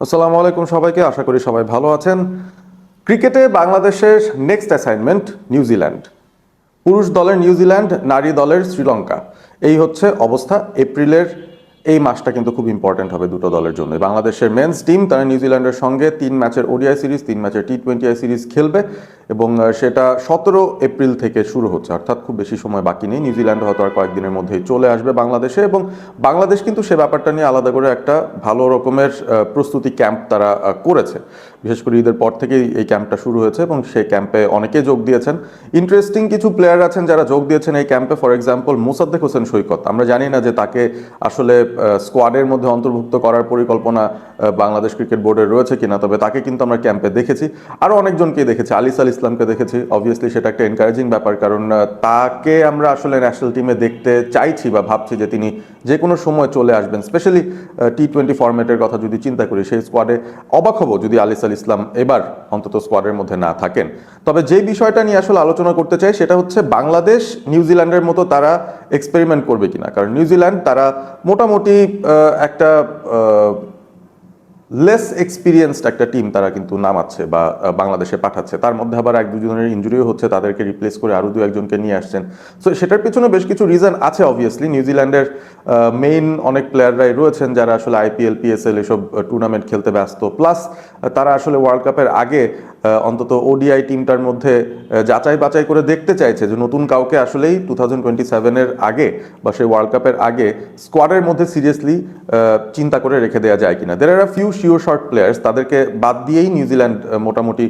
আসসালামু আলাইকুম সবাইকে, আশা করি সবাই ভালো আছেন। ক্রিকেটে বাংলাদেশের নেক্সট অ্যাসাইনমেন্ট নিউজিল্যান্ড। পুরুষ দলের নিউজিল্যান্ড, নারী দলের শ্রীলঙ্কা। এই হচ্ছে অবস্থা। এপ্রিলের এই মাসটা কিন্তু খুব ইম্পর্ট্যান্ট হবে দুটো দলের জন্য। বাংলাদেশের মেন্স টিম তারা নিউজিল্যান্ডের সঙ্গে 3 ম্যাচের ওডিআই সিরিজ, 3 ম্যাচের টি20আই সিরিজ খেলবে এবং সেটা 17 এপ্রিল থেকে শুরু হচ্ছে, অর্থাৎ খুব বেশি সময় বাকি নেই। নিউজিল্যান্ড হয়তো আর কয়েকদিনের মধ্যেই চলে আসবে বাংলাদেশে, এবং বাংলাদেশ কিন্তু সে ব্যাপারটা নিয়ে আলাদা করে একটা ভালো রকমের প্রস্তুতি ক্যাম্প তারা করেছে। বিশেষ করে ঈদের পর থেকেই এই ক্যাম্পটা শুরু হয়েছে এবং সেই ক্যাম্পে অনেকে যোগ দিয়েছেন। ইন্টারেস্টিং কিছু প্লেয়ার আছেন যারা যোগ দিয়েছেন এই ক্যাম্পে। ফর এক্সাম্পল মোসাদ্দেক হোসেন সৈকত। আমরা জানি না যে তাকে আসলে স্কোয়াডের মধ্যে অন্তর্ভুক্ত করার পরিকল্পনা বাংলাদেশ ক্রিকেট বোর্ডের রয়েছে কিনা, তবে তাকে কিন্তু আমরা ক্যাম্পে দেখেছি। আরও অনেকজনকে দেখেছি, আলিস আল ইসলামকে দেখেছি। অবভিয়াসলি সেটা একটা এনকারেজিং ব্যাপার, কারণ তাকে আমরা আসলে ন্যাশনাল টিমে দেখতে চাইছি বা ভাবছি যে তিনি যে কোনো সময় চলে আসবেন। স্পেশালি টি20 ফরম্যাটের কথা যদি চিন্তা করি, সেই স্কোয়াডে অবাক হব যদি আলিস আল ইসলাম এবার অন্তত স্কোয়াডের মধ্যে না থাকেন। তবে যে বিষয়টা নিয়ে আসলে আলোচনা করতে চাই সেটা হচ্ছে বাংলাদেশ নিউজিল্যান্ডের মতো তারা এক্সপেরিমেন্ট করবে কিনা। কারণ নিউজিল্যান্ড তারা মোটামুটি একটা লেস এক্সপিরিয়েন্সড একটা টিম তারা কিন্তু নামাচ্ছে বা বাংলাদেশে পাঠাচ্ছে। তার মধ্যে আবার 1-2 জনের ইঞ্জুরিও হচ্ছে, তাদেরকে রিপ্লেস করে আরও 2-1জনকে নিয়ে আসছেন। সো সেটার পিছনে বেশ কিছু রিজন আছে। অবভিয়াসলি নিউজিল্যান্ডের মেইন অনেক প্লেয়াররাই রয়েছেন যারা আসলে আইপিএল, পিএসএল এসব টুর্নামেন্ট খেলতে ব্যস্ত। প্লাস তারা আসলে ওয়ার্ল্ড কাপের আগে অন্তত ওডিআই টিমটার মধ্যে যাচাই বাছাই করে দেখতে চাইছে যে নতুন কাউকে আসলেই 2027-এর আগে বা সেই ওয়ার্ল্ড কাপের আগে স্কোয়াডের মধ্যে সিরিয়াসলি চিন্তা করে রেখে দেওয়া যায় কিনা। দের আর ফিউ শিওর শর্ট প্লেয়ার্স, তাদেরকে বাদ দিয়েই নিউজিল্যান্ড মোটামুটি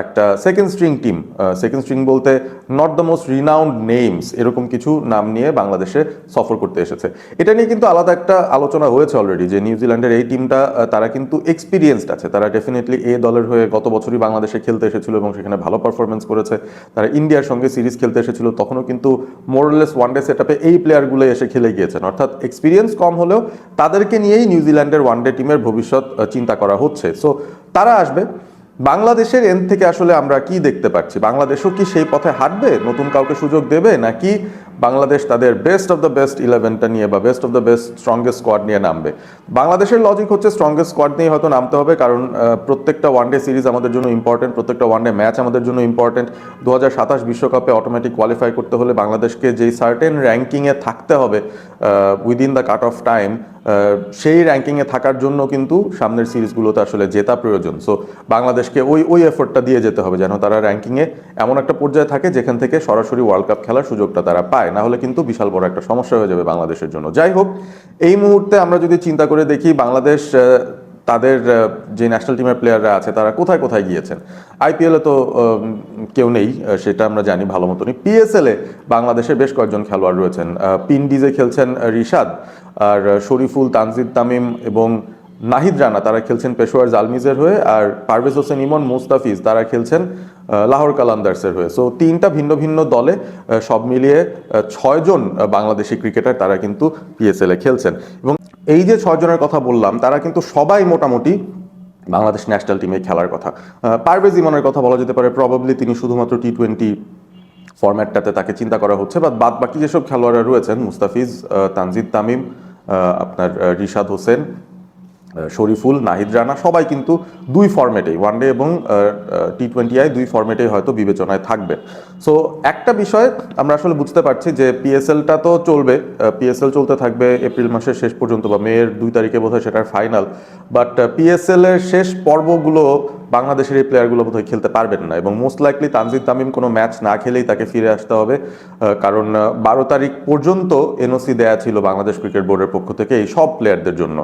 একটা second string team. Second string বলতে not the most renowned names, এরকম কিছু নাম নিয়ে বাংলাদেশে সফর করতে এসেছে। এটা নিয়ে কিন্তু আলাদা একটা আলোচনা হয়েছে অলরেডি যে নিউজিল্যান্ডের এই টিমটা তারা কিন্তু এক্সপিরিয়েন্সড আছে। তারা ডেফিনেটলি এ দলের হয়ে গত বছরই বাংলাদেশে খেলতে এসেছিল এবং সেখানে ভালো পারফরমেন্স করেছে। তারা ইন্ডিয়ার সঙ্গে সিরিজ খেলতে এসেছিল, তখনও কিন্তু মোরলেস ওয়ানডে সেটআপে এই প্লেয়ারগুলো এসে খেলে গিয়েছেন। অর্থাৎ এক্সপিরিয়েন্স কম হলেও তাদেরকে নিয়েই নিউজিল্যান্ডের ওয়ানডে টিমের ভবিষ্যৎ চিন্তা করা হচ্ছে। সো তারা আসবে। বাংলাদেশের এন্ড থেকে আসলে আমরা কি দেখতে পাচ্ছি? বাংলাদেশও কি সেই পথে হাঁটবে, নতুন কাউকে সুযোগ দেবে, নাকি বাংলাদেশ তাদের বেস্ট অফ দ্য বেস্ট 11টা নিয়ে বা best of the best strongest squad নিয়ে নামবে? বাংলাদেশের লজিক হচ্ছে স্ট্রংগেস্ট স্কোয়াড নিয়ে হয়তো নামতে হবে, কারণ প্রত্যেকটা ওয়ানডে সিরিজ আমাদের জন্য ইম্পর্টেন্ট, প্রত্যেকটা ওয়ানডে ম্যাচ আমাদের জন্য ইম্পর্টেন্ট। 2027 বিশ্বকাপে অটোমেটিক কোয়ালিফাই করতে হলে বাংলাদেশকে যেই সার্টেন র্যাঙ্কিংয়ে থাকতে হবে within the cut off time, সেই র্যাঙ্কিংয়ে থাকার জন্য কিন্তু সামনের সিরিজগুলোতে আসলে জেতা প্রয়োজন। সো বাংলাদেশকে ওই এফোর্টটা দিয়ে যেতে হবে যেন তারা র্যাঙ্কিংয়ে এমন একটা পর্যায়ে থাকে যেখান থেকে সরাসরি ওয়ার্ল্ড কাপ খেলার সুযোগটা তারা পায়। না হলে কিন্তু বিশাল বড় একটা সমস্যা হয়ে যাবে বাংলাদেশের জন্য। যাই হোক, এই মুহূর্তে আমরা যদি চিন্তা করে দেখি বাংলাদেশ তাদের যে ন্যাশনাল টিমের প্লেয়াররা আছে তারা কোথায় কোথায় গিয়েছেন। আইপিএলে তো কেউ নেই, সেটা আমরা জানি ভালো মতনই। পিএসএলে বাংলাদেশের বেশ কয়েকজন খেলোয়াড় রয়েছেন। পিন্ডিজে খেলছেন রিশাদ, আর শরীফুল, তানজিদ তামিম এবং নাহিদ রানা তারা খেলছেন পেশোয়ার জালমিজের হয়ে, আর পারভেজ হোসেন ইমন, মুস্তাফিজ তারা খেলছেন লাহোর কালান্দার্সের হয়ে। সো 3টা ভিন্ন ভিন্ন দলে সব মিলিয়ে 6জন বাংলাদেশি ক্রিকেটার তারা কিন্তু পিএসএলে খেলছেন। এবং এই যে 6জনের কথা বললাম তারা কিন্তু সবাই মোটামুটি বাংলাদেশ ন্যাশনাল টিমে খেলার কথা। পারভেজ ইমনের কথা বলা যেতে পারে, প্রবাবলি তিনি শুধুমাত্র টি20 ফরম্যাটটাতে তাকে চিন্তা করা হচ্ছে, বা বাদ বাকি যেসব খেলোয়াড়রা রয়েছেন মুস্তাফিজ, তানজিদ তামিম, আপনার রিশাদ হোসেন, শরীফুল, নাহিদ রানা সবাই কিন্তু 2 ফরম্যাটেই, ওয়ানডে এবং টি20আই 2 ফরম্যাটেই হয়তো বিবেচনায় থাকবে। সো একটা বিষয় আমরা আসলে বুঝতে পারছি যে পিএসএলটা তো চলবে, পিএসএল চলতে থাকবে এপ্রিল মাসের শেষ পর্যন্ত বা মেয়ের 2 তারিখে বোধহয় সেটার ফাইনাল। বাট পিএসএল এর শেষ পর্বগুলো বাংলাদেশের এই প্লেয়ারগুলো বোধহয় খেলতে পারবেন না, এবং মোস্ট লাইকলি তানজিদ তামিম কোনো ম্যাচ না খেলেই তাকে ফিরে আসতে হবে। কারণ 12 তারিখ পর্যন্ত এনওসি দেয়া ছিল বাংলাদেশ ক্রিকেট বোর্ডের পক্ষ থেকে এই সব প্লেয়ারদের জন্য।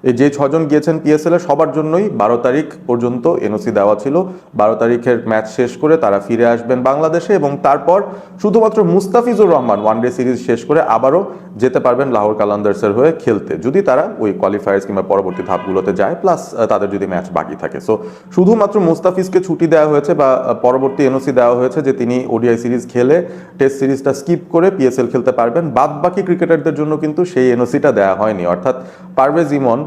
এই যে 6জন গিয়েছেন পিএসএল এ সবার জন্যই 12 তারিখ পর্যন্ত এনওসি দেওয়া ছিল। 12 তারিখের ম্যাচ শেষ করে তারা ফিরে আসবেন বাংলাদেশে, এবং তারপর শুধুমাত্র মুস্তাফিজুর রহমান ওয়ানডে সিরিজ শেষ করে আবারও যেতে পারবেন লাহোর কালান্দার্সের হয়ে খেলতে, যদি তারা ওই কোয়ালিফায়ার্স কিংবা পরবর্তী ধাপগুলোতে যায়, প্লাস তাদের যদি ম্যাচ বাকি থাকে। সো শুধুমাত্র মুস্তাফিজকে ছুটি দেওয়া হয়েছে বা পরবর্তী এনওসি দেওয়া হয়েছে যে তিনি ওডিআই সিরিজ খেলে টেস্ট সিরিজটা স্কিপ করে পিএসএল খেলতে পারবেন। বাদ বাকি ক্রিকেটারদের জন্য কিন্তু সেই এনওসিটা দেওয়া হয়নি। অর্থাৎ পারভেজ ইমন,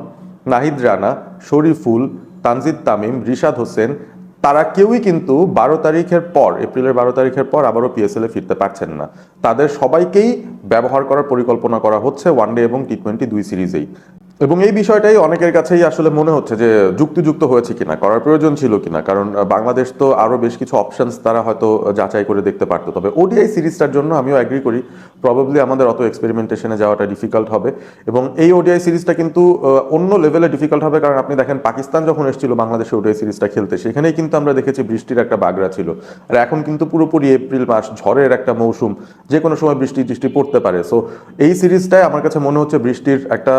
নাহিদ রানা, শরীফুল, তানজিদ তামিম, রিশাদ হোসেন তারা কেউই কিন্তু 12 তারিখের পর, এপ্রিলের 12 তারিখের পর আবারও পিএসএলে ফিরতে পারছেন না। তাদের সবাইকেই ব্যবহার করার পরিকল্পনা করা হচ্ছে ওয়ানডে এবং টি20 2 সিরিজেই। এবং এই বিষয়টাই অনেকের কাছেই আসলে মনে হচ্ছে যে যুক্তিযুক্ত হয়েছে কিনা, করার প্রয়োজন ছিল কিনা, কারণ বাংলাদেশ তো আরো বেশ কিছু অপশনস তারা হয়তো যাচাই করে দেখতে পারতো। তবে ওডিআই সিরিজটার জন্য আমিও অ্যাগ্রি করি, প্রবাবলি আমাদের অত এক্সপেরিমেন্টেশনে যাওয়াটা ডিফিকাল্ট হবে। এবং এই ওডিআই সিরিজটা কিন্তু অন্য লেভেলে ডিফিকাল্ট হবে, কারণ আপনি দেখেন পাকিস্তান যখন এসেছিল বাংলাদেশে ওডিআই সিরিজটা খেলতে, সেখানেই কিন্তু আমরা দেখেছি বৃষ্টির একটা বাগড়া ছিল। আর এখন কিন্তু পুরোপুরি এপ্রিল মাস, ঝড়ের একটা মৌসুম, যে কোনো সময় বৃষ্টি টিষ্টি পড়তে পারে। সো এই সিরিজটায় আমার কাছে মনে হচ্ছে বৃষ্টির একটা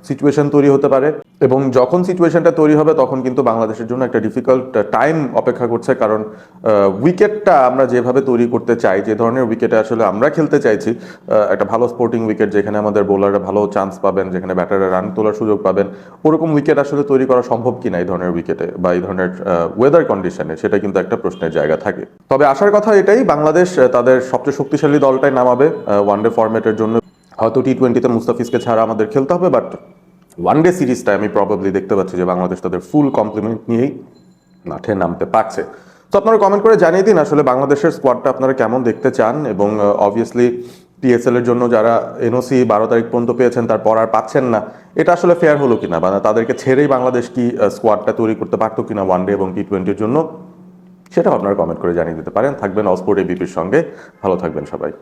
সিচুয়েশন তৈরি হতে পারে, এবং যখন সিচুয়েশনটা তৈরি হবে তখন কিন্তু বাংলাদেশের জন্য একটা ডিফিকাল্ট টাইম অপেক্ষা করছে। কারণ উইকেটটা আমরা যেভাবে তৈরি করতে চাই, যে ধরনের উইকেটে আসলে আমরা খেলতে চাইছি, একটা ভালো স্পোর্টিং উইকেট যেখানে আমাদের বোলাররা ভালো চান্স পাবেন, যেখানে ব্যাটাররা রান তোলার সুযোগ পাবেন, ওরকম উইকেট আসলে তৈরি করা সম্ভব কিনা এই ধরনের উইকেটে বা এই ধরনের ওয়েদার কন্ডিশনে, সেটা কিন্তু একটা প্রশ্নের জায়গা থাকে। তবে আসার কথা এটাই, বাংলাদেশ তাদের সবচেয়ে শক্তিশালী দলটাই নামাবে ওয়ানডে ফরম্যাটের জন্য। হয়তো টি-20তে মুস্তাফিজকে ছাড়া আমাদের খেলতে হবে, বাট ওয়ানডে সিরিজটা আমি প্রবাবলি দেখতে পাচ্ছি যে বাংলাদেশ তাদের ফুল কমপ্লিমেন্ট নিয়েই মাঠে নামতে পারছে। তো আপনারা কমেন্ট করে জানিয়ে দিন আসলে বাংলাদেশের স্কোয়াডটা আপনারা কেমন দেখতে চান, এবং অবভিয়াসলি পিএসএল এর জন্য যারা এনওসি 12 তারিখ পর্যন্ত পেয়েছেন তারপর আর পাচ্ছেন না, এটা আসলে ফেয়ার হলো কিনা, বা তাদেরকে ছেড়েই বাংলাদেশ কি স্কোয়াডটা তৈরি করতে পারতো কিনা ওয়ানডে এবং টি-20-র জন্য, সেটাও আপনারা কমেন্ট করে জানিয়ে দিতে পারেন। থাকবেন অলস্পোর্ট এবিপির সঙ্গে, ভালো থাকবেন সবাই।